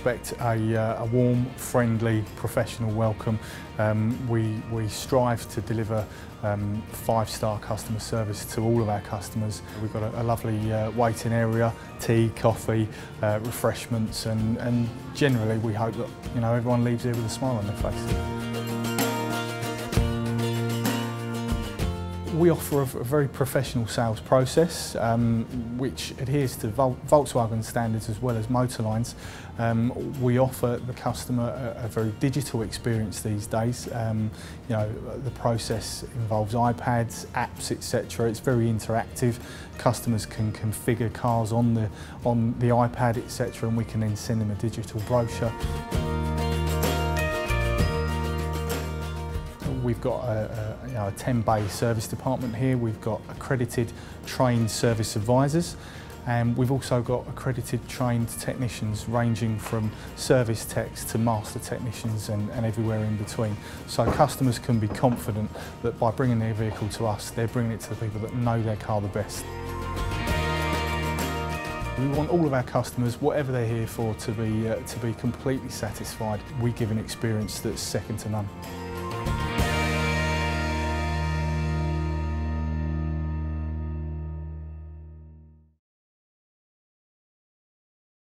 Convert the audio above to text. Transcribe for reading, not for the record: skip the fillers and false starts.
expect a warm, friendly, professional welcome. We strive to deliver 5-star customer service to all of our customers. We've got a lovely waiting area, tea, coffee, refreshments, and generally we hope that everyone leaves here with a smile on their face. We offer a very professional sales process which adheres to Volkswagen standards as well as Motorline's. We offer the customer a very digital experience these days. The process involves iPads, apps, etc. It's very interactive. Customers can configure cars on the iPad, etc., and we can then send them a digital brochure. We've got a 10-bay service department here. We've got accredited trained service advisors, and we've also got accredited trained technicians ranging from service techs to master technicians and everywhere in between. So customers can be confident that by bringing their vehicle to us, they're bringing it to the people that know their car the best. We want all of our customers, whatever they're here for, to be completely satisfied. We give an experience that's second to none.